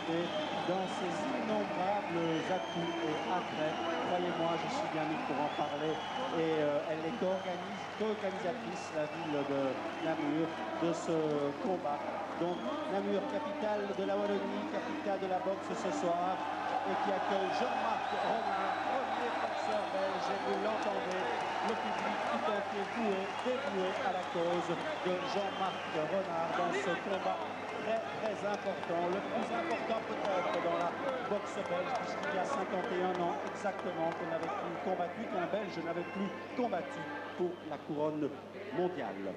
qualité, dans ses innombrables atouts et attraits. Croyez-moi, je suis bien mis pour en parler. Et elle est co-organisatrice, la ville de Namur, de ce combat. Donc Namur, capitale de la Wallonie, capitale de la boxe ce soir, et qui accueille Jean-Marc Renard, premier boxeur belge, et vous l'entendez, le public tout entier dévoué à la cause de Jean-Marc Renard dans ce combat très important, le plus important peut-être dans la boxe belge, puisqu'il y a 51 ans exactement qu'on n'avait plus combattu, qu'un Belge n'avait plus combattu pour la couronne mondiale.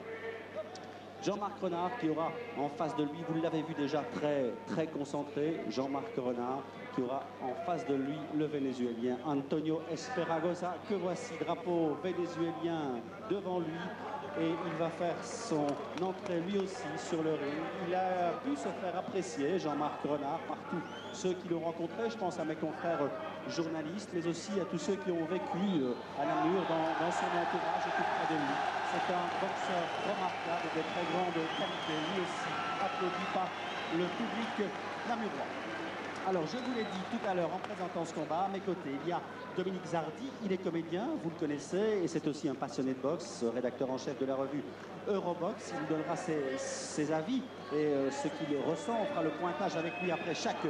Jean-Marc Renard qui aura en face de lui, vous l'avez vu déjà très concentré, Jean-Marc Renard qui aura en face de lui le Vénézuélien Antonio Esperagoza, que voici, drapeau vénézuélien devant lui. Et il va faire son entrée lui aussi sur le ring. Il a pu se faire apprécier, Jean-Marc Renard, par tous ceux qui l'ont rencontré. Je pense à mes confrères journalistes, mais aussi à tous ceux qui ont vécu à Namur dans son entourage et tout près de lui. C'est un boxeur remarquable de très grande qualité, lui aussi applaudi par le public namurois. Alors, je vous l'ai dit tout à l'heure en présentant ce combat, à mes côtés, il y a Dominique Zardi, il est comédien, vous le connaissez, et c'est aussi un passionné de boxe, rédacteur en chef de la revue Eurobox. Il nous donnera ses avis et ce qu'il ressent. On fera le pointage avec lui après chaque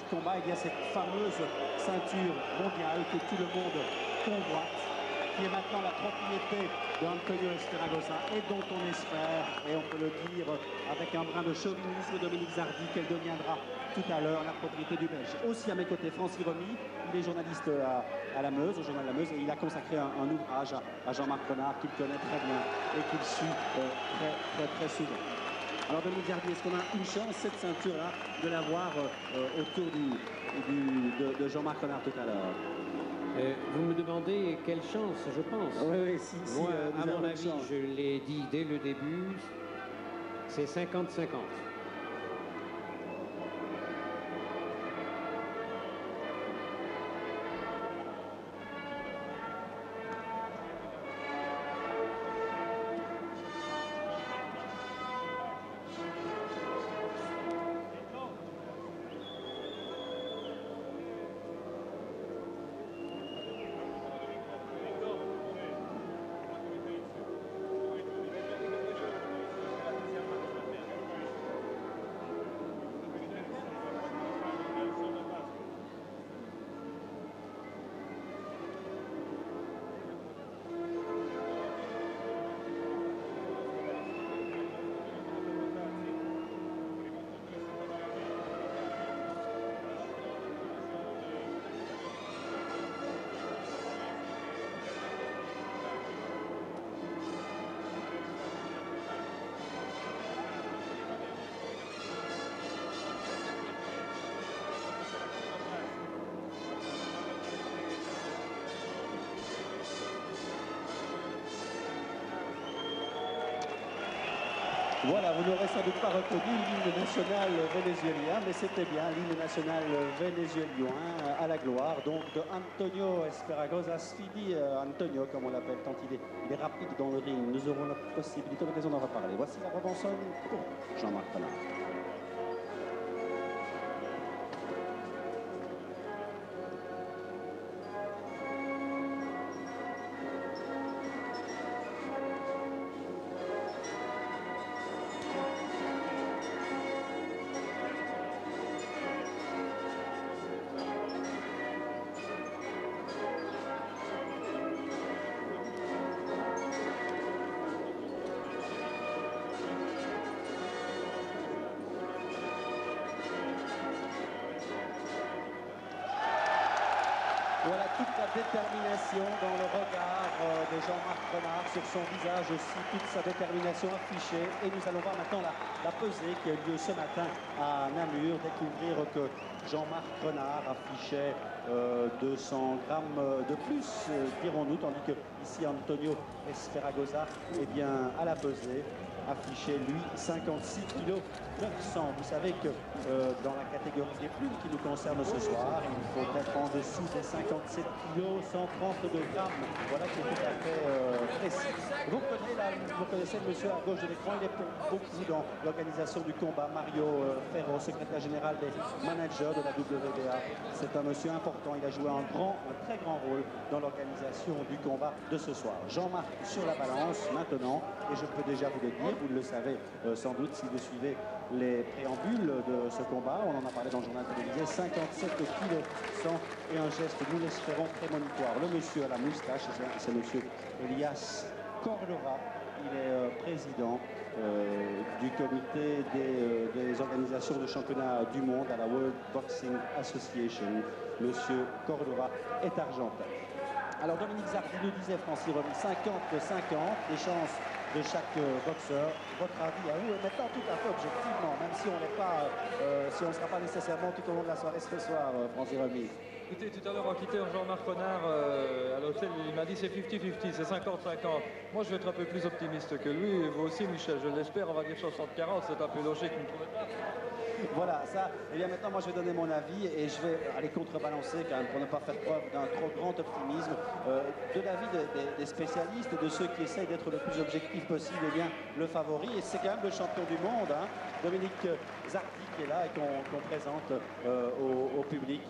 combat. Il y a cette fameuse ceinture mondiale que tout le monde convoite, qui est maintenant la propriété d'Antonio Esperagoza et dont on espère, et on peut le dire avec un brin de chauvinisme, Dominique Zardi, qu'elle deviendra tout à l'heure la propriété du Belge. Aussi à mes côtés, Francis Remy, il est journaliste à la Meuse, au journal La Meuse, et il a consacré un ouvrage à Jean-Marc Renard qu'il connaît très bien et qu'il suit très souvent. Alors Dominique Zardi, est-ce qu'on a une chance, cette ceinture-là, de l'avoir autour de Jean-Marc Renard tout à l'heure? Vous me demandez quelle chance, je pense. Oui, Moi, à mon avis, je l'ai dit dès le début, c'est 50-50. Voilà, vous n'aurez sans doute pas reconnu l'hymne national vénézuélien, mais c'était bien l'hymne national vénézuélien à la gloire, donc de Antonio Esperagoza Sfidi, Antonio comme on l'appelle, tant il est rapide dans le ring. Nous aurons la possibilité, l'occasion d'en reparler. Voici la Robinson pour Jean-Marc Renard. Voilà toute la détermination dans le regard de Jean-Marc Renard, sur son visage aussi, toute sa détermination affichée. Et nous allons voir maintenant la pesée qui a eu lieu ce matin à Namur, découvrir que Jean-Marc Renard affichait 200 grammes de plus, dirons-nous, tandis que ici Antonio Esperagoza, eh bien, à la pesée, affiché, lui, 56 kg 900. Vous savez que dans la catégorie des plumes qui nous concerne ce soir, il faut être en dessous des 57 kg 132 grammes. Voilà qui est tout à fait précis. Vous connaissez le monsieur à gauche de l'écran, il est pour beaucoup dans l'organisation du combat. Mario Ferro, secrétaire général des managers de la WBA. C'est un monsieur important, il a joué un très grand rôle dans l'organisation du combat de ce soir. Jean-Marc sur la balance maintenant, et je peux déjà vous le dire, vous le savez sans doute si vous suivez les préambules de ce combat, on en a parlé dans le journal télévisé, 57 kg 100 et un geste, nous l'espérons, prémonitoire. Le monsieur à la moustache, c'est monsieur Elias Cordova, il est président du comité des organisations de championnat du monde à la World Boxing Association. Monsieur Cordova est argentin. Alors Dominique Zardi nous disait, Francis Remy, 50-50, les chances de chaque boxeur. Votre avis à vous? Et maintenant, tout à fait objectivement, même si on n'est pas, si on ne sera pas nécessairement tout au long de la soirée ce soir, Francis Remy. Écoutez, tout à l'heure, en quittant Jean-Marc Renard à l'hôtel, il m'a dit c'est 50-50, c'est 50-50. Moi, je vais être un peu plus optimiste que lui. Et vous aussi, Michel, je l'espère, on va dire 60-40, c'est un peu logique, vous ne trouvez pas? Voilà, ça. Et bien maintenant, moi, je vais donner mon avis et je vais aller contrebalancer quand même pour ne pas faire preuve d'un trop grand optimisme. De l'avis des spécialistes, de ceux qui essayent d'être le plus objectif possible, eh bien, le favori, et c'est quand même le champion du monde, hein, Dominique Zardi, qui est là et qu'on présente au public.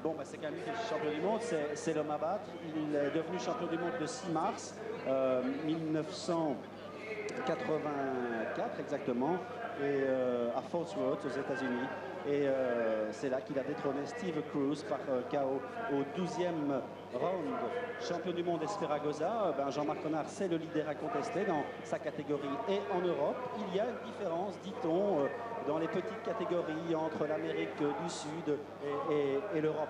Bon, bah, c'est quand même lui qui est le champion du monde, c'est l'homme à battre. Il est devenu champion du monde le 6 mars 1984 exactement, et à Fort Worth aux États-Unis. Et c'est là qu'il a détrôné Steve Cruz par KO au 12e round. Champion du monde Esperagoza, Jean-Marc Renard, c'est le leader incontesté dans sa catégorie et en Europe. Il y a une différence, dit-on, dans les petites catégories entre l'Amérique du Sud et l'Europe.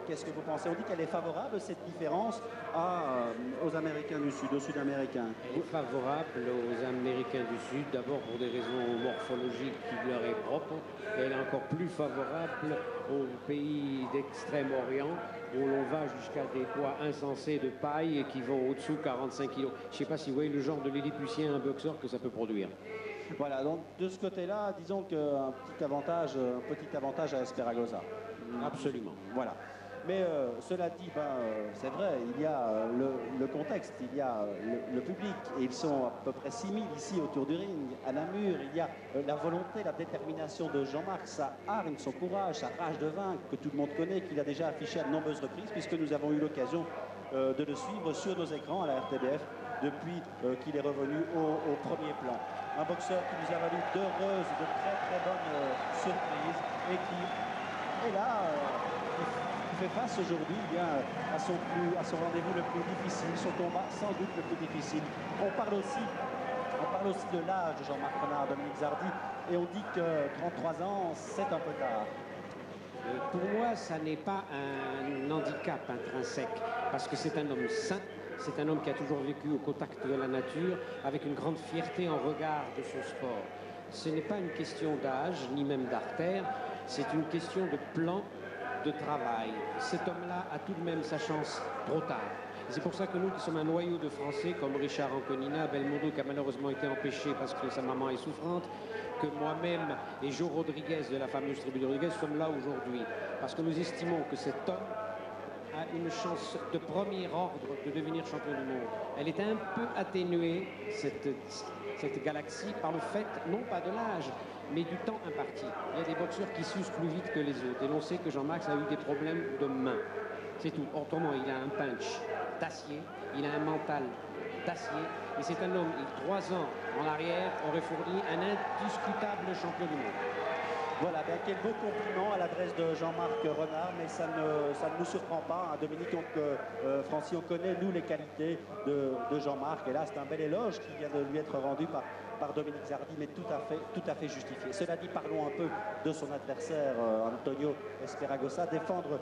Qu'est-ce que vous pensez? On dit qu'elle est favorable, cette différence, aux Américains du Sud, aux Sud-Américains. Elle est favorable aux Américains du Sud, d'abord pour des raisons morphologiques qui leur est propre. Et elle est encore plus favorable aux pays d'Extrême-Orient, où l'on va jusqu'à des poids insensés de paille et qui vont au-dessous de 45 kg. Je ne sais pas si vous voyez le genre de lilliputien, un boxeur que ça peut produire. Voilà, donc de ce côté-là, disons qu'un petit avantage à Esperagoza. Absolument. Voilà. Mais cela dit, c'est vrai, il y a le contexte, il y a le public, et ils sont à peu près 6000 ici autour du ring, à Namur. Il y a la volonté, la détermination de Jean-Marc, sa hargne, son courage, sa rage de vaincre, que tout le monde connaît, qu'il a déjà affiché à de nombreuses reprises, puisque nous avons eu l'occasion de le suivre sur nos écrans à la RTBF depuis qu'il est revenu au premier plan. Un boxeur qui nous a valu d'heureuses, de très très bonnes surprises, et qui est là, qui fait face aujourd'hui à son rendez-vous le plus difficile, son combat sans doute le plus difficile. On parle aussi de l'âge de Jean-Marc Renard, Dominique Zardi, et on dit que 33 ans, c'est un peu tard. Pour moi, ça n'est pas un handicap intrinsèque, parce que c'est un homme sain, c'est un homme qui a toujours vécu au contact de la nature, avec une grande fierté en regard de son sport. Ce n'est pas une question d'âge, ni même d'artère, c'est une question de plan de travail. Cet homme-là a tout de même sa chance trop tard. C'est pour ça que nous qui sommes un noyau de Français, comme Richard Anconina, Belmondo qui a malheureusement été empêché parce que sa maman est souffrante, que moi-même et Joe Rodriguez de la fameuse tribu de Rodriguez sommes là aujourd'hui. Parce que nous estimons que cet homme a une chance de premier ordre de devenir champion du monde. Elle est un peu atténuée, cette galaxie, par le fait, non pas de l'âge, mais du temps imparti. Il y a des boxeurs qui s'usent plus vite que les autres. Et l'on sait que Jean-Marc a eu des problèmes de main. C'est tout. Autrement, il a un punch d'acier, il a un mental d'acier. Et c'est un homme, 3 ans en arrière, aurait fourni un indiscutable champion du monde. Voilà, bien quel beau compliment à l'adresse de Jean-Marc Renard, mais ça ne nous surprend pas. Hein. Dominique, Francis, on connaît, nous, les qualités de Jean-Marc. Et là, c'est un bel éloge qui vient de lui être rendu par Dominique Zardi, mais tout à fait justifié. Cela dit, parlons un peu de son adversaire, Antonio Esperagoza. Défendre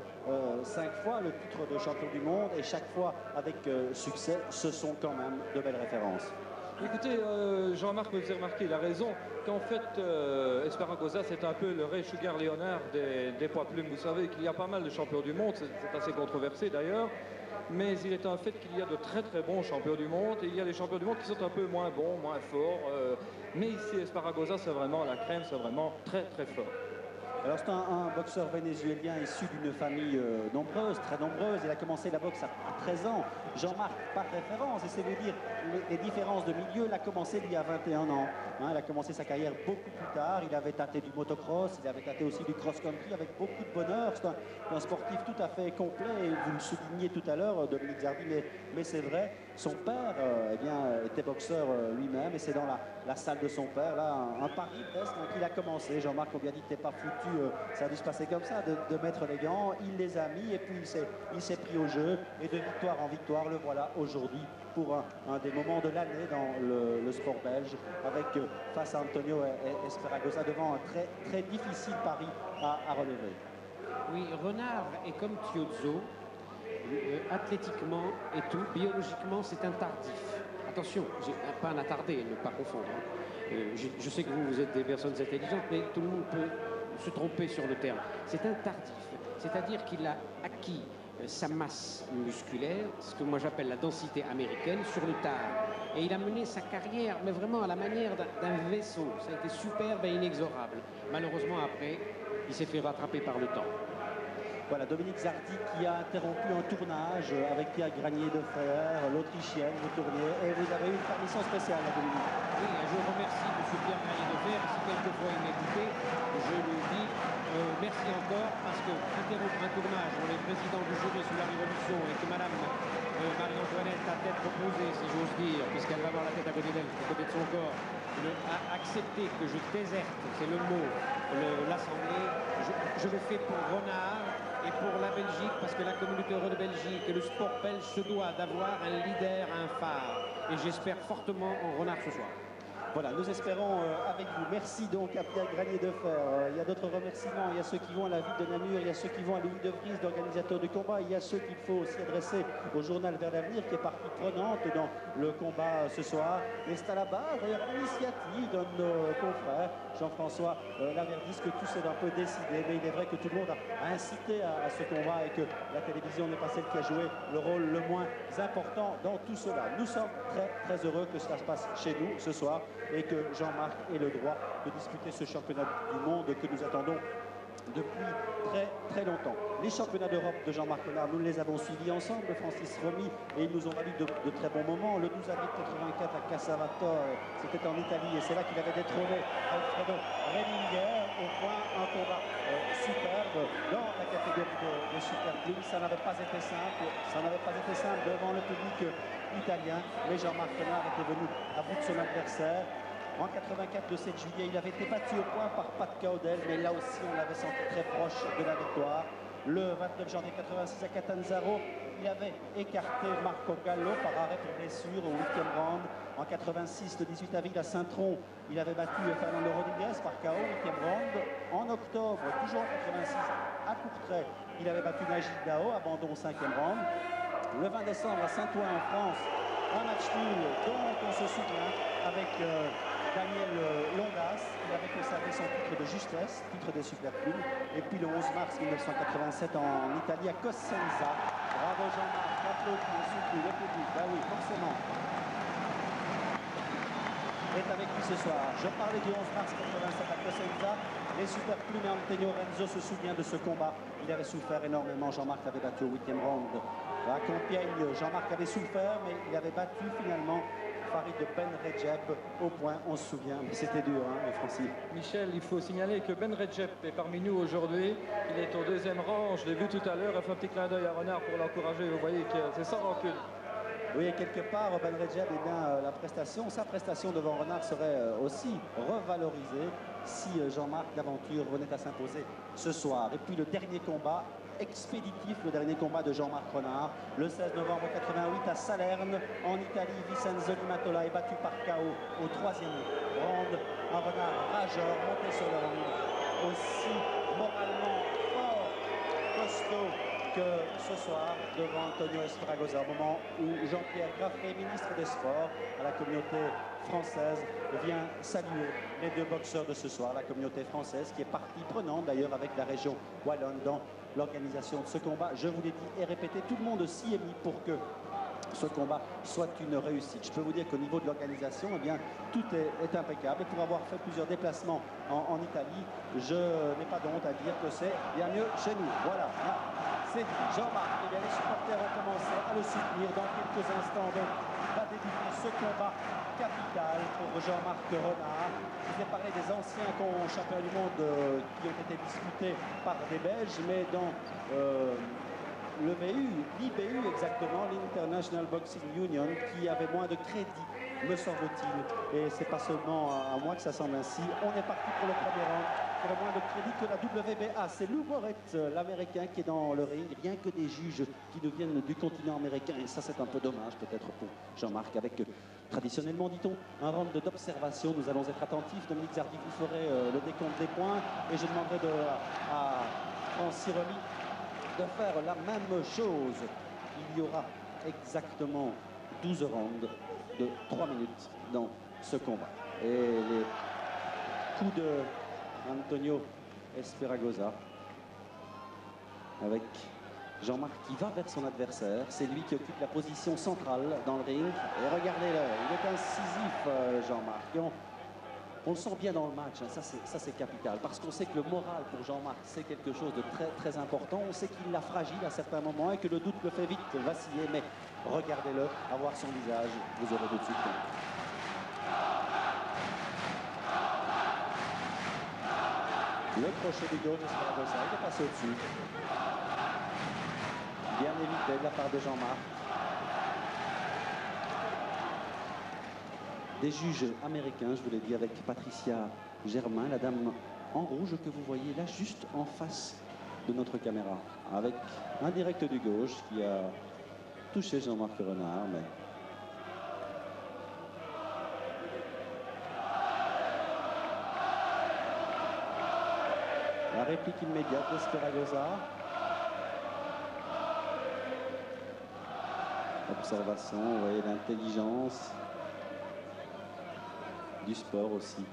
5 fois le titre de champion du monde, et chaque fois avec succès, ce sont quand même de belles références. Écoutez, Jean-Marc me faisait remarquer, il a raison, qu'en fait, Esperagoza, c'est un peu le Ray Sugar Leonard des poids plumes. Vous savez qu'il y a pas mal de champions du monde, c'est assez controversé d'ailleurs. mais il est un fait qu'il y a de très très bons champions du monde, et il y a des champions du monde qui sont un peu moins bons, moins forts, mais ici Esparragosa c'est vraiment la crème, c'est vraiment très très fort. Alors c'est un boxeur vénézuélien issu d'une famille nombreuse, très nombreuse. Il a commencé la boxe à 13 ans. Jean-Marc, par référence, et c'est vous dire les différences de milieu, il a commencé il y a 21 ans. Hein, il a commencé sa carrière beaucoup plus tard. Il avait tâté du motocross, il avait tâté aussi du cross-country avec beaucoup de bonheur. C'est un sportif tout à fait complet. Et vous le soulignez tout à l'heure, Dominique Zardy, mais c'est vrai. Son père eh bien, était boxeur lui-même, et c'est dans la salle de son père, là, un pari presque, qu'il a commencé. Jean-Marc, on lui a dit, t'es pas foutu, ça a dû se passer comme ça, de mettre les gants. Il les a mis, et puis il s'est pris au jeu, et de victoire en victoire, le voilà aujourd'hui pour un des moments de l'année dans le sport belge, avec face à Antonio Esparragosa, devant un très, très difficile pari à relever. Oui, Renard est comme Tiozzo. Athlétiquement et tout, biologiquement, c'est un tardif. Attention, pas un attardé, ne pas confondre. Je sais que vous êtes des personnes intelligentes, mais tout le monde peut se tromper sur le terme. C'est un tardif, c'est-à-dire qu'il a acquis sa masse musculaire, ce que moi j'appelle la densité américaine, sur le tard. Et il a mené sa carrière, mais vraiment à la manière d'un vaisseau. Ça a été superbe et inexorable. Malheureusement, après, il s'est fait rattraper par le temps. Voilà, Dominique Zardy qui a interrompu un tournage avec Pierre Granier de Fer, l'Autrichienne, vous tourniez, et vous avez eu une permission spéciale, là, Dominique. Oui, je remercie M. Pierre Granier de Fer. Si quelquefois il m'écoutait, je lui dis merci encore, parce que interrompre un tournage, on est président du jury sous la Révolution, et que Madame Marie-Antoinette a tête reposée, si j'ose dire, puisqu'elle va avoir la tête à côté d'elle, à côté de son corps, a accepté que je déserte, c'est le mot, l'Assemblée, je le fais pour Renard et pour la Belgique, parce que la communauté euro de Belgique et le sport belge se doit d'avoir un leader, un phare. Et j'espère fortement en Renard ce soir. Voilà, nous espérons avec vous. Merci donc à Pierre Granier de Fer. Il y a d'autres remerciements. Il y a ceux qui vont à la ville de Namur, il y a ceux qui vont à Louis de Vries, l'organisateur du combat. Il y a ceux qu'il faut aussi adresser au journal Vers l'avenir, qui est partie prenante dans le combat ce soir. Et c'est à la base, d'ailleurs, l'initiative de nos confrères, Jean-François Laverdis, que tout s'est un peu décidé. Mais il est vrai que tout le monde a incité à ce combat, et que la télévision n'est pas celle qui a joué le rôle le moins important dans tout cela. Nous sommes très, très heureux que cela se passe chez nous ce soir, et que Jean-Marc ait le droit de disputer ce championnat du monde que nous attendons depuis très très longtemps. Les championnats d'Europe de Jean-Marc Renard, nous les avons suivis ensemble, Francis Romy, et ils nous ont valu de très bons moments. Le 12 avril 84 à Cassavato, c'était en Italie, et c'est là qu'il avait détrôné Alfredo Reminger. Au point, un combat superbe dans la catégorie de super plumes. Ça n'avait pas été simple, devant le public italien, mais Jean-Marc Renard était venu à bout de son adversaire. En 84, le 7 juillet, il avait été battu au point par Pat Caudel, mais là aussi, on l'avait senti très proche de la victoire. Le 29 janvier 86 à Catanzaro, il avait écarté Marco Gallo par arrêt pour blessure au 8e round. En 86, le 18 avril à Saint-Tron, il avait battu Fernando Rodriguez par KO, 8e round. En octobre, toujours en 86, à Courtrai, il avait battu Najib Dao, abandon au 5e round. Le 20 décembre à Saint-Ouen en France, un match nul dont on se souvient avec Daniel Longas. Il avait conservé son titre de justesse, titre des super plumes. Et puis le 11 mars 1987 en Italie à Cosenza. Bravo Jean-Marc, applaudis, soutenu, le public. Bah oui, forcément. Est avec lui ce soir. Je parlais du 11 mars 87 à Cosenza. Les super plumes et Antonio Renzo se souvient de ce combat. Il avait souffert énormément. Jean-Marc l'avait battu au 8e round. À Compiègne, Jean-Marc avait souffert, mais il avait battu finalement Farid Ben Redjeb au point, on se souvient, mais c'était dur, hein, Francis. Michel, il faut signaler que Ben Redjeb est parmi nous aujourd'hui. Il est au 2e rang, je l'ai vu tout à l'heure, il a fait un petit clin d'œil à Renard pour l'encourager. Vous voyez que c'est sans rancune. Oui, et quelque part, Ben Redjeb, eh bien, sa prestation devant Renard serait aussi revalorisée si Jean-Marc L'Aventure venait à s'imposer ce soir. Et puis le dernier combat expéditif, le dernier combat de Jean-Marc Renard, le 16 novembre 88 à Salerne, en Italie. Vincenzo Limatola est battu par KO au 3e round. Un Renard rageur, monté sur le ring, aussi moralement fort, costaud que ce soir, devant Antonio Esparragosa, au moment où Jean-Pierre Graffet, ministre des Sports à la communauté française, vient saluer les deux boxeurs de ce soir, la communauté française qui est partie prenante d'ailleurs avec la région wallonne dans l'organisation de ce combat. Je vous l'ai dit et répété, tout le monde s'y est mis pour que ce combat soit une réussite. Je peux vous dire qu'au niveau de l'organisation, eh bien, tout est impeccable. Et pour avoir fait plusieurs déplacements en Italie, je n'ai pas de honte à dire que c'est bien mieux chez nous. Voilà, c'est dit. Jean-Marc, eh bien, les supporters ont commencé à le soutenir dans quelques instants. Donc, va débuter ce combat capital pour Jean-Marc Renard. Je vous ai parlé des anciens champions du monde qui ont été disputés par des Belges, mais dans l'IBU exactement, l'International Boxing Union, qui avait moins de crédit, me semble-t-il. Et c'est pas seulement à moi que ça semble ainsi. On est parti pour le premier round, pour moins de crédit que la WBA. C'est Lou Moretz, l'Américain, qui est dans le ring. Rien que des juges qui nous viennent du continent américain. Et ça, c'est un peu dommage, peut-être, pour Jean-Marc, avec, traditionnellement, dit-on, un round d'observation. Nous allons être attentifs. Dominique Zardi, vous ferez le décompte des points. Et je demanderai à Francis Remy de faire la même chose. Il y aura exactement 12 rounds de 3 minutes dans ce combat. Et les coups de Antonio Esparragosa avec Jean-Marc qui va vers son adversaire. C'est lui qui occupe la position centrale dans le ring. Et regardez-le, il est incisif, Jean-Marc. On le sent bien dans le match, hein. Ça c'est capital, parce qu'on sait que le moral pour Jean-Marc, c'est quelque chose de très très important. On sait qu'il l'a fragile à certains moments et que le doute le fait vite vaciller, mais regardez-le, à voir son visage, vous aurez tout de suite. Le crochet du gauche de Esparragosa, il est passé au-dessus. Bien évité de la part de Jean-Marc. Des juges américains, je vous l'ai dit, avec Patricia Germain, la dame en rouge que vous voyez là, juste en face de notre caméra, avec un direct du gauche qui a touché Jean-Marc Renard, mais la réplique immédiate d'Esparragosa. Observation, vous voyez l'intelligence du sport aussi.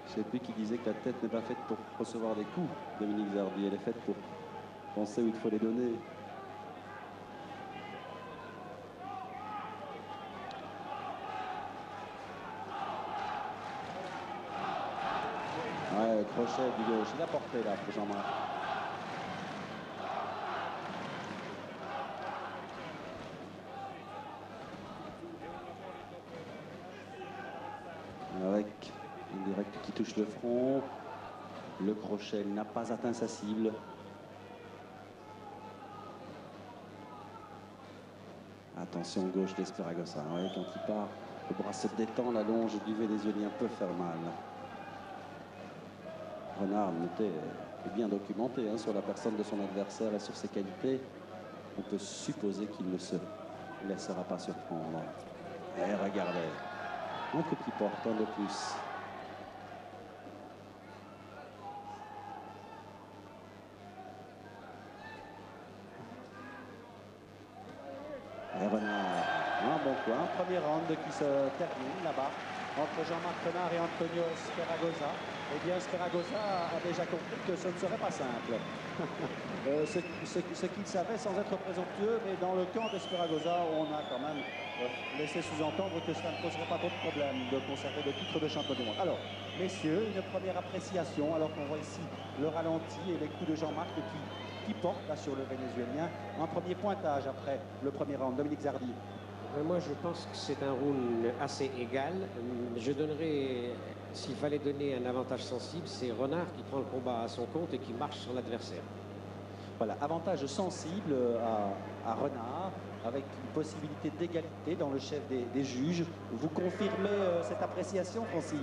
Je ne sais plus qui disait que la tête n'est pas faite pour recevoir des coups, Dominique Zardi. Elle est faite pour penser où il faut les donner. Ouais, le crochet du gauche, il a porté là pour Jean-Marc. Avec un direct qui touche le front. Le crochet n'a pas atteint sa cible. Attention gauche d'Esparragosa. Ouais, quand il part, le bras se détend, la longe du Vénézuélien peut faire mal. Renard est bien documenté sur la personne de son adversaire et sur ses qualités. On peut supposer qu'il ne se laissera pas surprendre. Et regardez. Un coup qui porte, un de plus. Et Renard, un bon coup, un premier round qui se termine là-bas entre Jean-Marc Renard et Antonio Esparragosa. Eh bien, Esparragosa a déjà compris que ce ne serait pas simple. Ce qu'il savait sans être présomptueux, mais dans le camp d'Esparragosa, on a quand même laissé sous-entendre que cela ne poserait pas trop de problème de conserver le titre de champion du monde. Alors, messieurs, une première appréciation, alors qu'on voit ici le ralenti et les coups de Jean-Marc qui portent là sur le Vénézuélien. Un premier pointage après le premier round. Dominique Zardi. Moi, je pense que c'est un round assez égal. Je donnerais, s'il fallait donner un avantage sensible, c'est Renard qui prend le combat à son compte et qui marche sur l'adversaire. Voilà, avantage sensible à Renard, avec une possibilité d'égalité dans le chef des juges. Vous confirmez cette appréciation, Francis?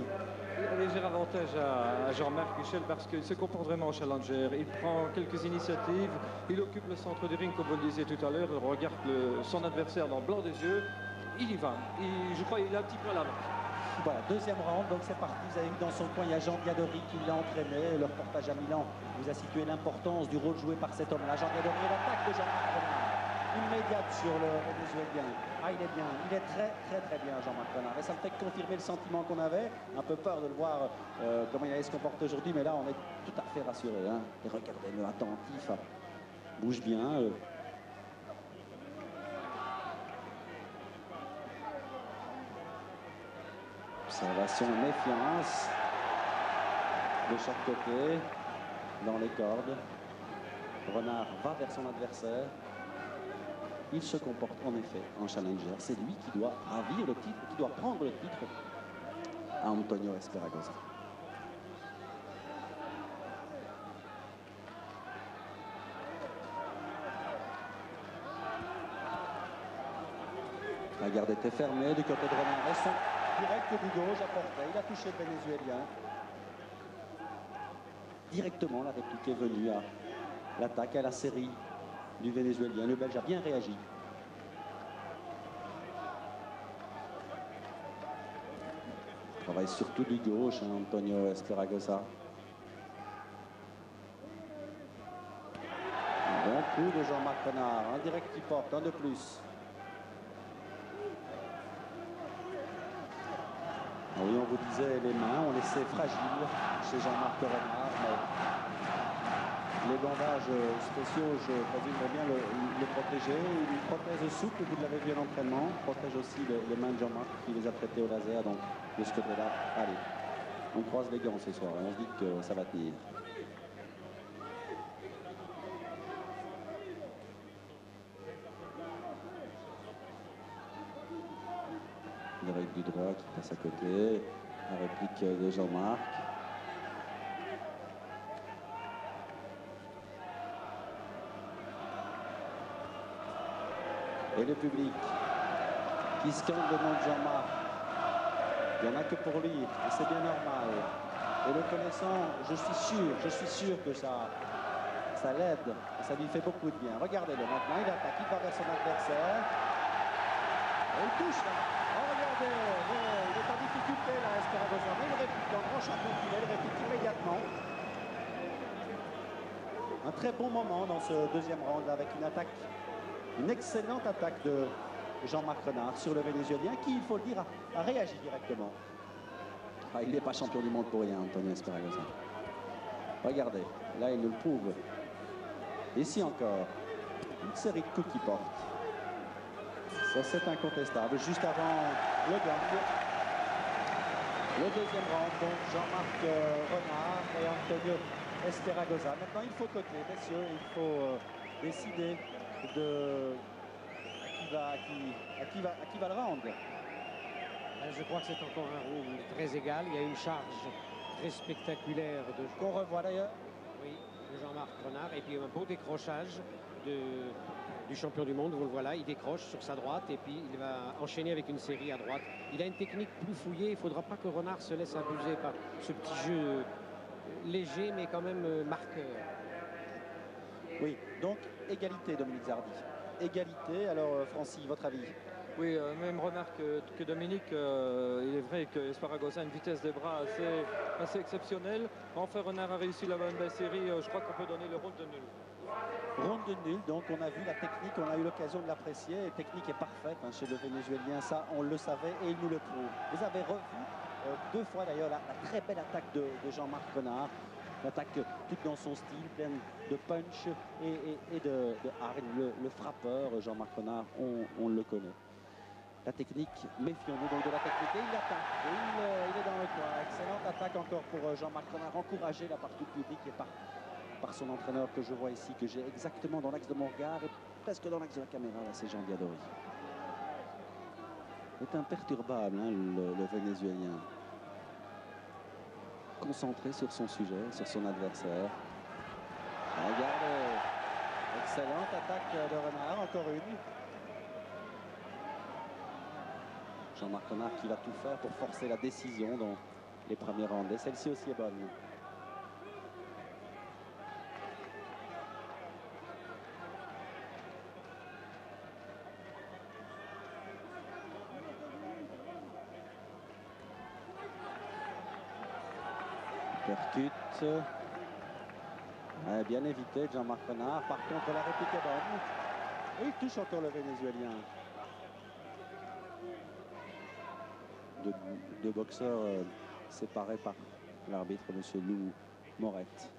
Un léger avantage à Jean-Marc Michel parce qu'il se comporte vraiment en challenger. Il prend quelques initiatives, il occupe le centre du ring comme vous le disiez tout à l'heure, il regarde son adversaire dans le blanc des yeux, il y va. Je crois qu'il a un petit peu à l'avance. Voilà, deuxième round, donc c'est parti. Vous avez vu dans son coin, il y a Jean Diadori qui l'a entraîné. Le reportage à Milan vous a situé l'importance du rôle joué par cet homme-là. Jean Diadori, l'attaque de Jean-Marc Renard. Immédiate sur le Vénézuélien. Ah, il est bien, il est très bien, Jean-Marc Renard. Et ça me fait confirmer le sentiment qu'on avait. Un peu peur de le voir comment il allait se comporter aujourd'hui, mais là, on est tout à fait rassuré. Hein. Et regardez-le, attentif, bouge bien. Observation, méfiance de chaque côté, dans les cordes. Renard va vers son adversaire. Il se comporte en effet en challenger. C'est lui qui doit ravir le titre, qui doit prendre le titre à Antonio Esperagoza. La garde était fermée du côté de Renard. Et son direct du gauche à portée. Il a touché le Vénézuélien. Directement, la réplique est venue à l'attaque, à la série du Vénézuélien. Le Belge a bien réagi. Il travaille surtout du gauche, hein, Antonio Esperagoza. Un bon coup de Jean-Marc Renard. Un direct qui porte, un de plus. Oui, on vous disait les mains, on laissait fragiles chez Jean-Marc Renard, mais les bandages spéciaux, je présume bien le protéger. Une prothèse souple, vous l'avez vu à l'entraînement, protège aussi les mains de Jean-Marc qui les a prêtées au laser, donc de ce côté-là, allez, on croise les gants ce soir, on se dit que ça va tenir. L'oreille du droit qui passe à côté, la réplique de Jean-Marc. Et le public qui scande le nom de Jean-Marc. Il n'y en a que pour lui, et c'est bien normal. Et le connaissant, je suis sûr que ça l'aide, ça lui fait beaucoup de bien. Regardez-le maintenant, il attaque, il va vers son adversaire. Et il touche là. Oh, regardez, il est en difficulté là, Esperagoza, mais il réplique, en grand champion qu'il est, il réplique immédiatement. Un très bon moment dans ce deuxième round avec une attaque, une excellente attaque de Jean-Marc Renard sur le Vénézuélien qui, il faut le dire, a réagi directement. Ah, il n'est pas champion du monde pour rien, Antonio Esperagoza. Regardez, là il nous le prouve. Ici encore, une série de coups qui portent. Ça c'est incontestable. Juste avant le gang, le deuxième round, donc Jean-Marc Renard et Antonio Esperagoza. Maintenant il faut coter, messieurs, il faut décider de à qui va le round. Je crois que c'est encore un round très égal. Il y a une charge très spectaculaire qu'on revoit d'ailleurs. Oui, de Jean-Marc Renard. Et puis un beau décrochage du champion du monde. Vous le voilà, il décroche sur sa droite et puis il va enchaîner avec une série à droite. Il a une technique plus fouillée. Il ne faudra pas que Renard se laisse abuser par ce petit jeu léger mais quand même marqueur. Oui, donc égalité, Dominique Zardi. Égalité, alors Francis, votre avis? Oui, même remarque que Dominique, il est vrai que Esperagoza a une vitesse des bras assez exceptionnelle. Enfin, Renard a réussi la bonne série, je crois qu'on peut donner le rôle de nul. Ronde de nul, donc on a vu la technique, on a eu l'occasion de l'apprécier. La technique est parfaite hein, chez le Vénézuélien, ça on le savait et il nous le prouve. Vous avez revu deux fois d'ailleurs la très belle attaque de Jean-Marc Renard. L'attaque toute dans son style, pleine de punch et de hargne. Le frappeur, Jean-Marc Renard, on le connaît. La technique, méfions-nous donc de la technique. Et il attaque, il est dans le coin. Excellente attaque encore pour Jean-Marc Renard, encouragé là par tout le public et par son entraîneur que je vois ici, que j'ai exactement dans l'axe de mon regard et presque dans l'axe de la caméra, là c'est Jean Diadori. Il est imperturbable, hein, le Vénézuélien. Concentré sur son sujet, sur son adversaire. Regardez, excellente attaque de Renard, encore une. Jean-Marc Renard qui va tout faire pour forcer la décision dans les premiers rounds. Et celle-ci aussi est bonne. Percute. Bien évité de Jean-Marc Renard. Par contre, la réplique est bonne. Et il touche encore le Vénézuélien. Deux boxeurs séparés par l'arbitre, M. Lou Morette.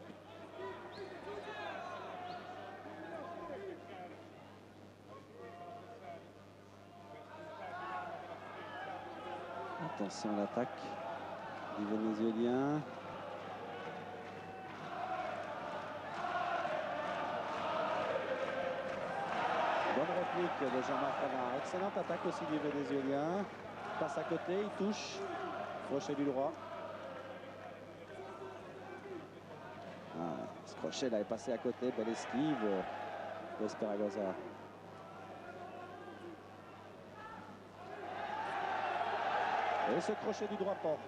Attention à l'attaque du Vénézuélien. Bonne réplique de Jean-Marc Renard. Excellente attaque aussi du Vénézuélien. Passe à côté, il touche. Crochet du droit. Ce crochet là est passé à côté. Belle esquive d'Esperagoza. Et ce crochet du droit porte.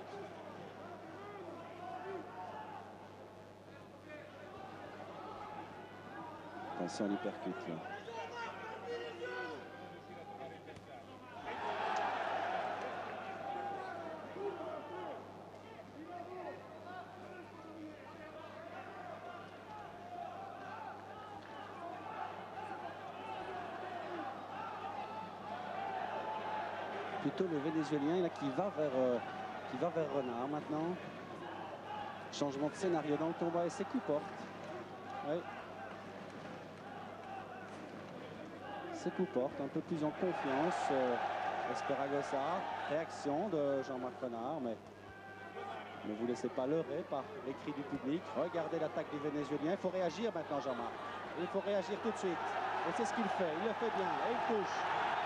Attention à l'hypercute là. Plutôt le Vénézuélien là, qui va vers Renard maintenant. Changement de scénario dans le combat et ses coups portent. Oui. Ses coups portent, un peu plus en confiance. Esperagoza, réaction de Jean-Marc Renard, mais ne vous laissez pas leurrer par les cris du public. Regardez l'attaque du Vénézuélien. Il faut réagir maintenant, Jean-Marc. Il faut réagir tout de suite. Et c'est ce qu'il fait. Il le fait bien. Et il touche.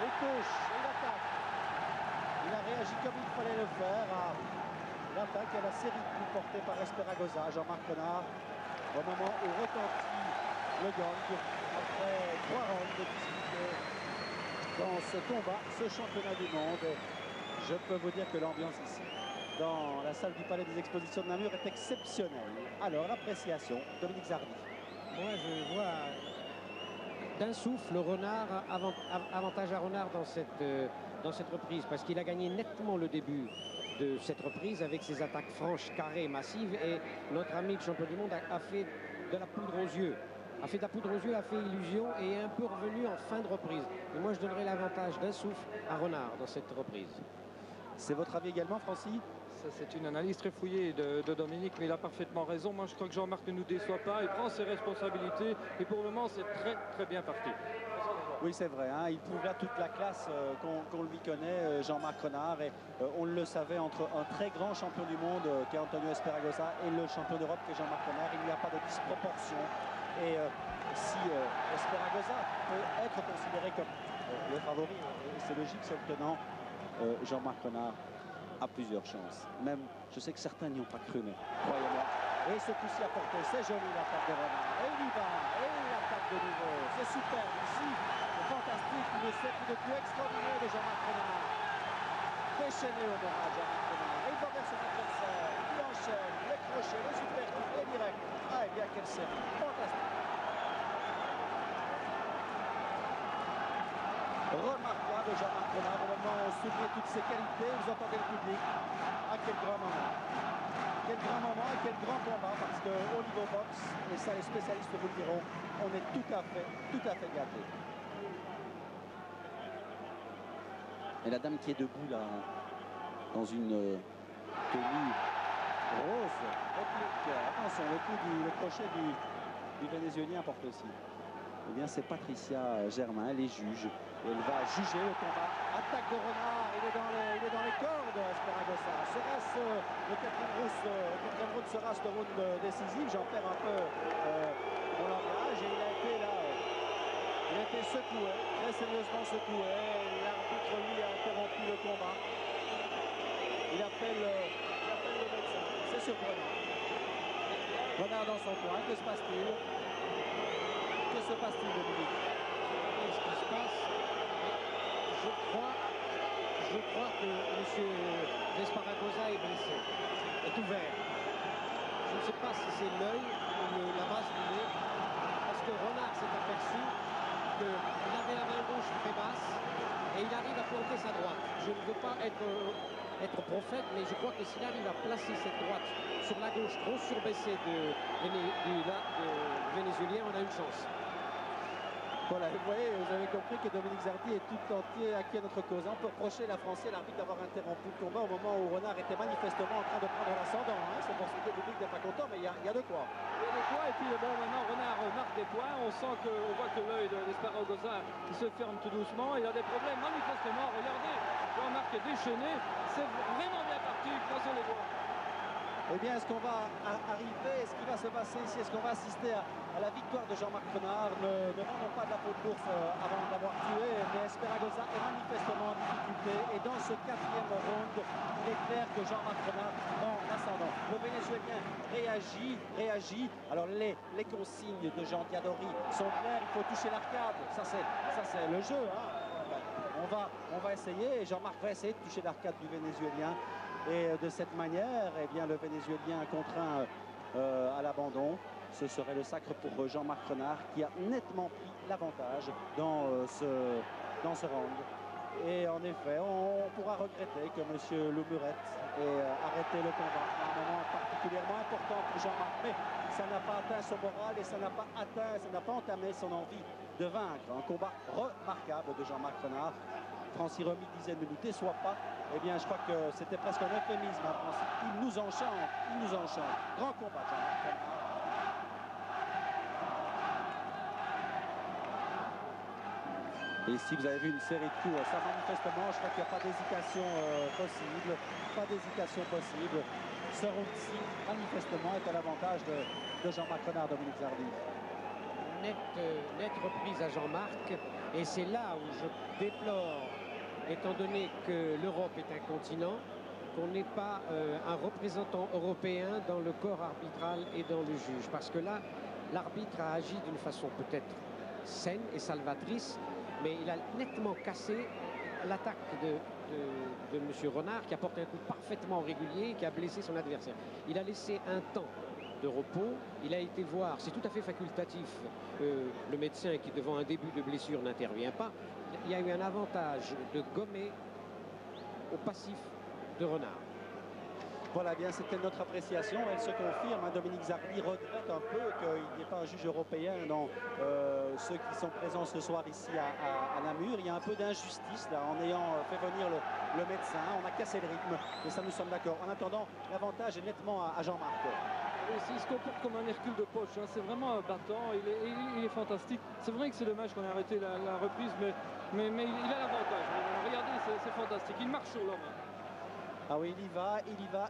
Il touche. Il attaque. Il a réagi comme il fallait le faire à l'attaque et à la série de coups portés par Esperagoza. Jean-Marc Renard, au moment où retentit le gang, après 3 rounds de disputés dans ce combat, ce championnat du monde. Et je peux vous dire que l'ambiance ici, dans la salle du Palais des Expositions de Namur, est exceptionnelle. Alors, l'appréciation, Dominique Zardy. Moi, je vois d'un souffle Renard, avantage à Renard dans cette reprise, parce qu'il a gagné nettement le début de cette reprise avec ses attaques franches, carrées, massives, et notre ami le champion du monde a fait de la poudre aux yeux. A fait illusion et est un peu revenu en fin de reprise. Et moi, je donnerais l'avantage d'un souffle à Renard dans cette reprise. C'est votre avis également, Francis? C'est une analyse très fouillée de Dominique, mais il a parfaitement raison. Moi, je crois que Jean-Marc ne nous déçoit pas. Il prend ses responsabilités et pour le moment, c'est très, très bien parti. Oui, c'est vrai. Hein, il prouve là toute la classe qu'on lui connaît, Jean-Marc Renard. Et on le savait, entre un très grand champion du monde qui est Antonio Esperagoza et le champion d'Europe qui est Jean-Marc Renard, il n'y a pas de disproportion. Et si Esperagoza peut être considéré comme le favori, c'est logique, c'est le tenant, Jean-Marc Renard a plusieurs chances. Même, je sais que certains n'y ont pas cru, mais croyez-moi. Et ce coup-ci a porté, c'est joli l'attaque de Renard. Et il y va, et il attaque de nouveau. C'est superbe ici, c'est fantastique, une série de coups extraordinaires de Jean-Marc Renard. Déchaîné au moral, Jean-Marc Renard. Il va vers son adversaire, il enchaîne, les crochets, le super coup, et direct. Ah, et bien quelle série, fantastique. Remarquable Jean-Marc Renard, au moment où on souligne toutes ses qualités, vous entendez le public. Ah, quel grand moment. Quel grand moment et quel grand combat, parce qu'au niveau boxe, et ça les spécialistes vous le diront, on est tout à fait gâtés. Et la dame qui est debout là, dans une tenue rose, réplique. Attention, le crochet du Vénézuélien porte aussi. Eh bien, c'est Patricia Germain, elle est juge. Elle va juger le combat. Attaque de Renard, il est dans les cordes, Esperagoza. Sera-ce le quatrième round sera-ce le round décisif? J'en perds un peu mon langage. Et il a été secoué, très sérieusement secoué. L'arbitre, lui, a interrompu le combat. Il appelle le médecin. C'est surprenant. Renard dans son coin, que se passe-t-il? Que se passe-t-il, Dominique? Ce qui se passe, je crois que M. Esperagoza est blessé, est ouvert. Je ne sais pas si c'est l'œil ou la base du nez, parce que Renard s'est aperçu qu'il avait la main gauche très basse et il arrive à planter sa droite. Je ne veux pas être prophète, mais je crois que s'il arrive à placer cette droite sur la gauche trop surbaissée du Vénézuélien, on a une chance. Voilà, vous voyez, vous avez compris que Dominique Zardi est tout entier acquis à notre cause. On peut reprocher la Française, l'arbitre, d'avoir interrompu le combat au moment où Renard était manifestement en train de prendre l'ascendant. Hein. C'est pour ça que le public n'est pas content, mais il y a de quoi. Il y a de quoi, et puis bon, maintenant Renard marque des points. On voit que l'œil d'Esparragosa se ferme tout doucement. Il a des problèmes manifestement. Regardez, Jean-Marc est déchaîné. C'est vraiment bien parti, croisons les doigts. Eh bien, est-ce qu'on va arriver, est-ce qu'il va se passer ici, est-ce qu'on va assister à la victoire de Jean-Marc Renard? Ne vendons pas de la peau de l'ours avant de l'avoir tué, mais Esparragosa est manifestement en difficulté. Et dans ce quatrième round, il est clair que Jean-Marc Renard prend l'ascendant. Le Vénézuélien réagit. Alors les consignes de Jean Diadori sont claires, il faut toucher l'arcade. Ça c'est le jeu. Hein. On va essayer, et Jean-Marc va essayer de toucher l'arcade du Vénézuélien. Et de cette manière, eh bien, le Vénézuélien contraint à l'abandon. Ce serait le sacre pour Jean-Marc Renard qui a nettement pris l'avantage dans ce round. Et en effet, on pourra regretter que M. Loumurette ait arrêté le combat à un moment particulièrement important pour Jean-Marc. Mais ça n'a pas atteint son moral et ça n'a pas entamé son envie de vaincre. Un combat remarquable de Jean-Marc Renard. Francis Remy disait ne nous déçoit pas. Eh bien, je crois que c'était presque un euphémisme. Il nous enchante. Grand combat, Jean-Marc Renard. Et ici, vous avez vu une série de coups. Ça, manifestement, je crois qu'il n'y a pas d'hésitation possible. Ce round-ci, manifestement, est à l'avantage de Jean-Marc Renard, Dominique Zardi. Nette reprise à Jean-Marc. Et c'est là où je déplore, étant donné que l'Europe est un continent, qu'on n'ait pas un représentant européen dans le corps arbitral et dans le juge. Parce que là, l'arbitre a agi d'une façon peut-être saine et salvatrice, mais il a nettement cassé l'attaque de M. Renard, qui apporte un coup parfaitement régulier, qui a blessé son adversaire. Il a laissé un temps de repos, il a été voir, c'est tout à fait facultatif, le médecin qui devant un début de blessure n'intervient pas. Il y a eu un avantage de gommer au passif de Renard. Voilà, bien, c'était notre appréciation. Elle se confirme. Hein. Dominique Zardi regrette un peu qu'il n'y ait pas un juge européen dans ceux qui sont présents ce soir ici à Namur. Il y a un peu d'injustice là en ayant fait venir le médecin. On a cassé le rythme et ça, nous sommes d'accord. En attendant, l'avantage est nettement à Jean-Marc. Il se comporte comme un Hercule de poche. Hein. C'est vraiment un battant. Il est fantastique. C'est vrai que c'est dommage qu'on ait arrêté la reprise, mais il a l'avantage. Regardez, c'est fantastique. Il marche sur l'homme. Ah oui, il y va,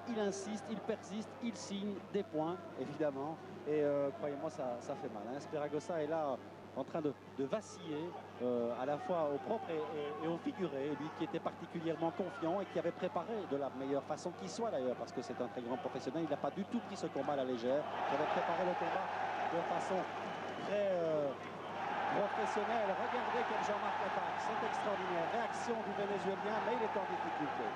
il insiste, il persiste, il signe des points, évidemment. Et croyez-moi, ça fait mal. Hein. Esparragosa est là en train de vaciller, à la fois au propre et au figuré. Lui qui était particulièrement confiant et qui avait préparé de la meilleure façon qu'il soit d'ailleurs, parce que c'est un très grand professionnel. Il n'a pas du tout pris ce combat à la légère. Il avait préparé le combat de façon très professionnelle. Regardez comme Jean-Marc attaque, c'est extraordinaire. Réaction du Vénézuélien, mais il est en difficulté.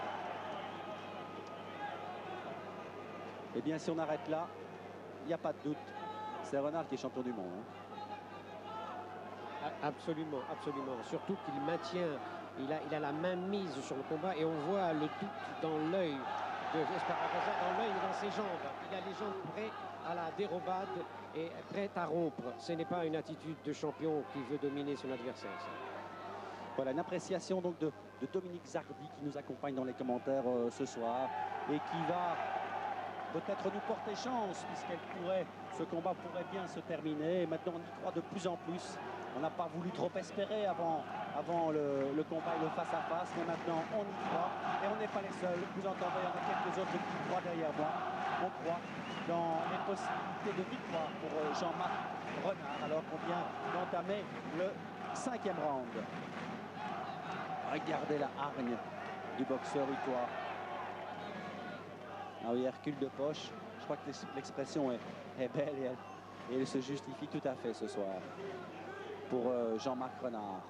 Eh bien, si on arrête là, il n'y a pas de doute. C'est Renard qui est champion du monde. Hein. Absolument, absolument. Surtout qu'il maintient, il a la main mise sur le combat et on voit le doute dans l'œil de Esparragosa, dans l'œil et dans ses jambes. Il a les jambes prêtes à la dérobade et prêtes à rompre. Ce n'est pas une attitude de champion qui veut dominer son adversaire. Ça. Voilà, une appréciation donc de Dominique Zardi qui nous accompagne dans les commentaires ce soir et qui va peut-être nous porter chance, ce combat pourrait bien se terminer. Et maintenant, on y croit de plus en plus. On n'a pas voulu trop espérer avant le combat et le face-à-face, mais maintenant, on y croit. Et on n'est pas les seuls. Vous entendez, il y en a quelques autres qui croient derrière moi. On croit dans les possibilités de victoire pour Jean-Marc Renard, alors qu'on vient d'entamer le 5e round. Regardez la hargne du boxeur utois. Ah oui, Hercule de poche, je crois que l'expression est belle et elle se justifie tout à fait ce soir pour Jean-Marc Renard.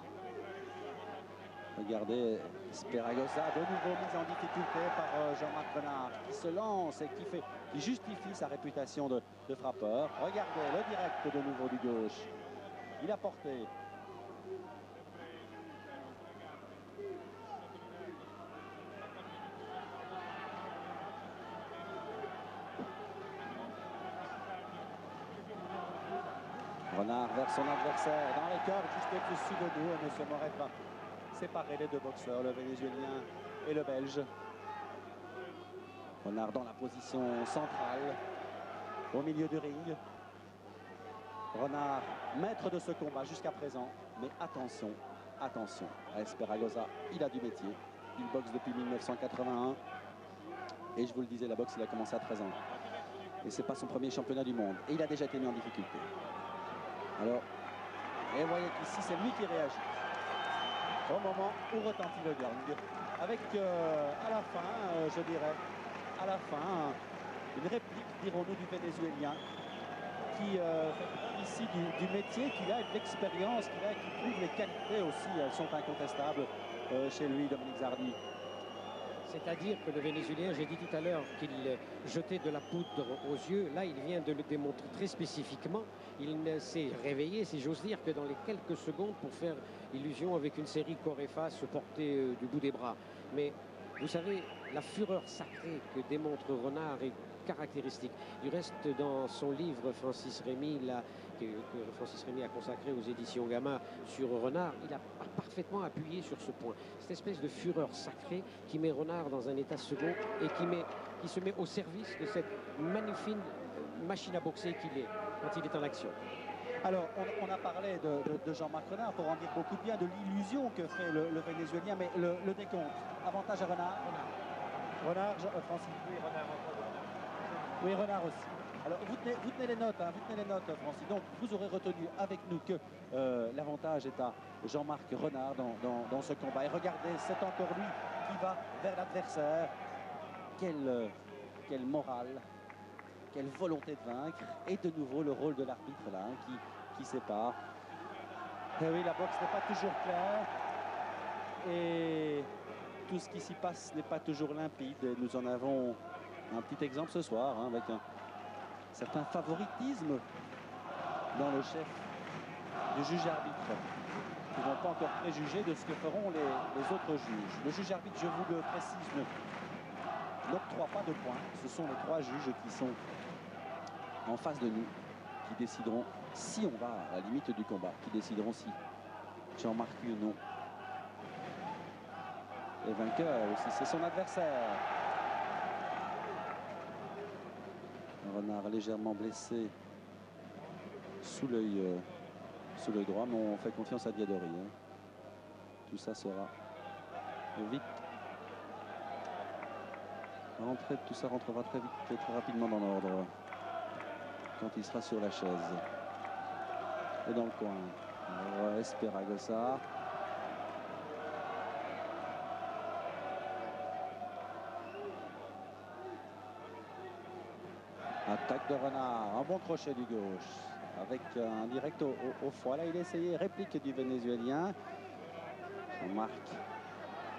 Regardez, Esparragosa de nouveau mise en difficulté par Jean-Marc Renard qui se lance et qui justifie sa réputation de frappeur. Regardez le direct de nouveau du gauche. Il a porté. Renard vers son adversaire, dans les cordes, juste au-dessus de nous. Et M. Moret va séparer les deux boxeurs, le Vénézuélien et le Belge. Renard dans la position centrale, au milieu du ring. Renard, maître de ce combat jusqu'à présent. Mais attention, attention à Esperagoza, il a du métier. Il boxe depuis 1981. Et je vous le disais, la boxe, il a commencé à 13 ans. Et c'est pas son premier championnat du monde. Et il a déjà été mis en difficulté. Alors, et vous voyez qu'ici, c'est lui qui réagit. Au moment où retentit le gang. Avec, à la fin, je dirais, à la fin, une réplique, dirons-nous, du Vénézuélien, qui fait ici du métier qu'il a et de l'expérience qu'il a et qui prouve les qualités aussi. Elles sont incontestables chez lui, Dominique Zardi. C'est-à-dire que le Vénézuélien, j'ai dit tout à l'heure qu'il jetait de la poudre aux yeux. Là, il vient de le démontrer très spécifiquement. Il s'est réveillé, si j'ose dire, que dans les quelques secondes pour faire illusion avec une série corps et face portée du bout des bras. Mais vous savez, la fureur sacrée que démontre Renard est caractéristique. Du reste, dans son livre, Francis Rémy, que Francis Rémy a consacré aux éditions Gamma sur Renard, il a parfaitement appuyé sur ce point. Cette espèce de fureur sacrée qui met Renard dans un état second et qui se met au service de cette magnifique machine à boxer qu'il est quand il est en action. Alors, on a parlé de Jean-Marc Renard pour en dire beaucoup de bien, de l'illusion que fait le Vénézuélien, mais le décompte. Avantage à Renard. Renard, Francis. Oui, Renard. Oui, Renard aussi. Alors, vous tenez les notes, vous tenez les notes, Francis. Donc, vous aurez retenu avec nous que l'avantage est à Jean-Marc Renard dans ce combat. Et regardez, c'est encore lui qui va vers l'adversaire. Quelle morale, quelle volonté de vaincre. Et de nouveau, le rôle de l'arbitre là, qui sépare. Et oui, la boxe n'est pas toujours claire. Et tout ce qui s'y passe n'est pas toujours limpide. Et nous en avons un petit exemple ce soir, avec un certain favoritisme dans le chef du juge arbitre. Ils ne vont pas encore préjuger de ce que feront les autres juges. Le juge arbitre, je vous le précise, n'octroie pas de points. Ce sont les 3 juges qui sont en face de nous, qui décideront si on va à la limite du combat, qui décideront si Jean-Marc ou non est vainqueur, ou si c'est son adversaire. Renard légèrement blessé sous l'œil droit, mais on fait confiance à Diadori. Tout ça sera vite. Tout ça rentrera très vite et très rapidement dans l'ordre quand il sera sur la chaise. Et dans le coin, Esperagoza. Attaque de Renard, un bon crochet du gauche, avec un direct au foie. Là, il a essayé, réplique du Vénézuélien. Jean-Marc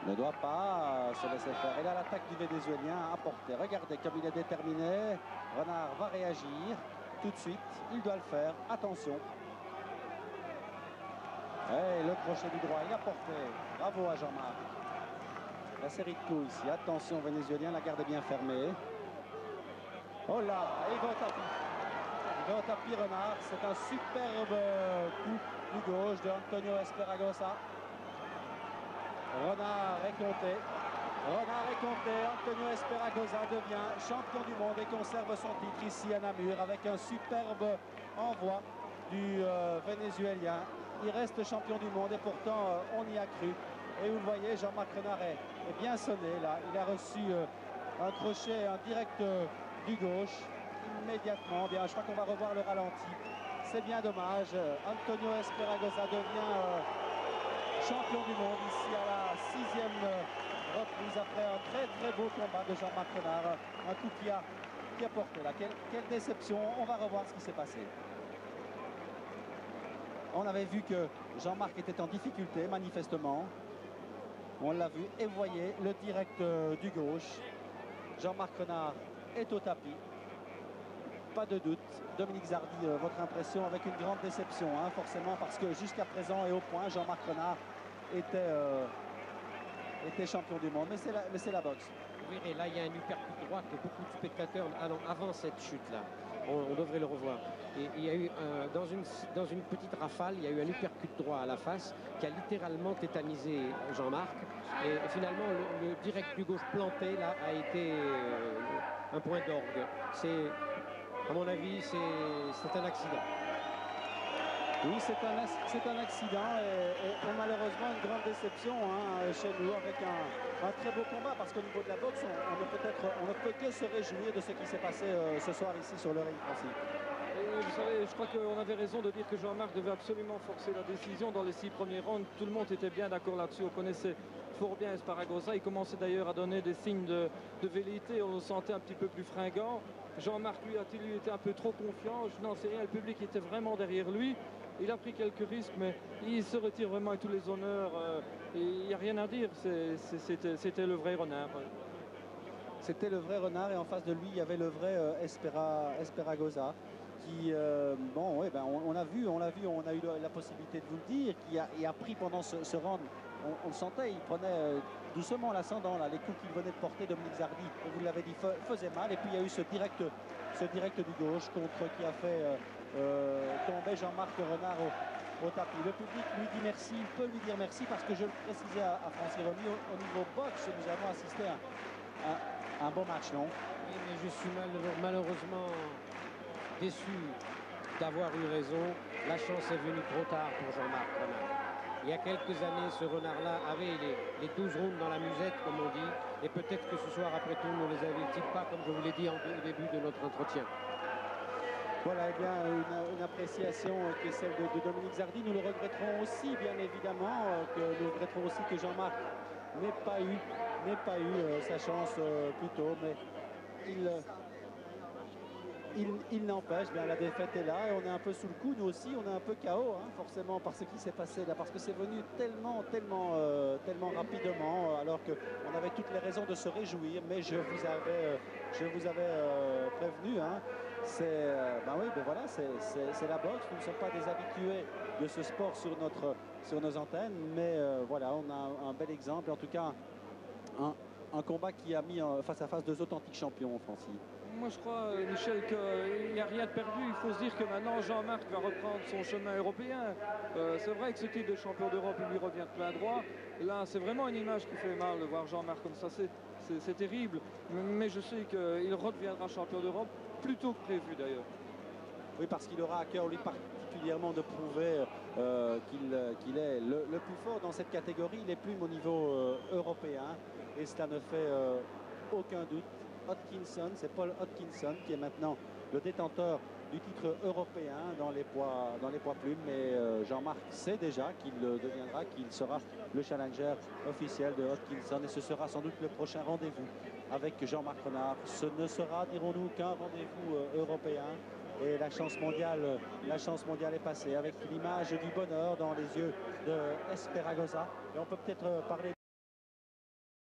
ne doit pas se laisser faire. Et là, l'attaque du Vénézuélien a porté. Regardez comme il est déterminé. Renard va réagir tout de suite. Il doit le faire. Attention. Et le crochet du droit, il a porté. Bravo à Jean-Marc. La série de coups ici. Attention, Vénézuélien, la garde est bien fermée. Oh là, il va au tapis. Il va au tapis, Renard. C'est un superbe coup du gauche de Antonio Esperagoza. Renard est compté. Renard est compté. Antonio Esperagoza devient champion du monde et conserve son titre ici à Namur avec un superbe envoi du Vénézuélien. Il reste champion du monde et pourtant on y a cru. Et vous le voyez, Jean-Marc Renard est bien sonné là. Il a reçu un crochet, un direct du gauche immédiatement. Bien, je crois qu'on va revoir le ralenti. C'est bien dommage. Antonio Esperagoza devient champion du monde ici à la 6e reprise après un très très beau combat de Jean-Marc Renard. Un coup qui a porté là. Quelle déception. On va revoir ce qui s'est passé. On avait vu que Jean-Marc était en difficulté manifestement. On l'a vu. Et vous voyez le direct du gauche. Jean-Marc Renard est au tapis. Pas de doute. Dominique Zardi, votre impression avec une grande déception, forcément, parce que jusqu'à présent et au point, Jean-Marc Renard était champion du monde. Mais c'est la boxe. vous verrez, là, il y a un uppercut droit que beaucoup de spectateurs, avant cette chute-là, on devrait le revoir. Et il y a eu, dans une petite rafale, il y a eu un uppercut droit à la face qui a littéralement tétanisé Jean-Marc. Et finalement, le direct du gauche planté, là, a été un point d'orgue. À mon avis, c'est un accident. Oui, c'est un accident et malheureusement une grande déception chez nous avec un très beau combat parce qu'au niveau de la boxe, on ne peut que se réjouir de ce qui s'est passé ce soir ici sur le ring, Francis. Vous savez, je crois qu'on avait raison de dire que Jean-Marc devait absolument forcer la décision dans les 6 premiers rounds. Tout le monde était bien d'accord là-dessus. On connaissait fort bien Esparragosa. Il commençait d'ailleurs à donner des signes de velléité. On le sentait un petit peu plus fringant. Jean-Marc, lui, a-t-il été un peu trop confiant? Je n'en sais rien. Le public était vraiment derrière lui. Il a pris quelques risques, mais il se retire vraiment avec tous les honneurs. Et il n'y a rien à dire. C'était le vrai renard. C'était le vrai renard et en face de lui, il y avait le vrai Esparragosa. Qui, bon, ouais, ben, on a vu, on a eu la possibilité de vous le dire, qui a pris pendant ce round, on le sentait, il prenait doucement l'ascendant, là, les coups qu'il venait de porter, Dominique Zardi, vous l'avez dit, faisait mal, et puis il y a eu ce direct du gauche qui a fait tomber Jean-Marc Renard au tapis. Le public lui dit merci, il peut lui dire merci, parce que je le précisais à Francis Remy, au niveau boxe, nous avons assisté à un beau match, non? Oui, mais je suis malheureusement déçu d'avoir eu raison. La chance est venue trop tard pour Jean-Marc Renard. Il y a quelques années, ce renard-là avait les 12 rounds dans la musette, comme on dit, et peut-être que ce soir, après tout, ne les avait-il pas, comme je vous l'ai dit au début de notre entretien. Voilà, eh bien, une appréciation qui est celle de Dominique Zardi. Nous le regretterons aussi, bien évidemment, nous regretterons aussi que Jean-Marc n'ait pas eu sa chance plus tôt, mais il n'empêche, bien la défaite est là et on est un peu sous le coup, nous aussi on est un peu KO forcément par ce qui s'est passé là, parce que c'est venu tellement rapidement, alors qu'on avait toutes les raisons de se réjouir, mais je vous avais prévenu, voilà, c'est la boxe, nous ne sommes pas des habitués de ce sport sur nos antennes, mais voilà, on a un bel exemple, en tout cas un combat qui a mis face à face 2 authentiques champions, Francis. Moi, je crois, Michel, qu'il n'y a rien de perdu. Il faut se dire que maintenant, Jean-Marc va reprendre son chemin européen. C'est vrai que ce titre de champion d'Europe, il lui revient de plein droit. Là, c'est vraiment une image qui fait mal de voir Jean-Marc comme ça. C'est terrible. Mais je sais qu'il redeviendra champion d'Europe plus tôt que prévu, d'ailleurs. Oui, parce qu'il aura à cœur, lui, particulièrement de prouver qu'il est le plus fort dans cette catégorie. Il est plume au niveau européen. Et cela ne fait aucun doute. Hodkinson, c'est Paul Hodkinson qui est maintenant le détenteur du titre européen dans les poids plumes, mais Jean-Marc sait déjà qu'il le deviendra, qu'il sera le challenger officiel de Hodkinson et ce sera sans doute le prochain rendez-vous avec Jean-Marc Renard. Ce ne sera, dirons-nous, qu'un rendez-vous européen et la chance mondiale est passée avec l'image du bonheur dans les yeux de Esparragosa. Et on peut peut-être parler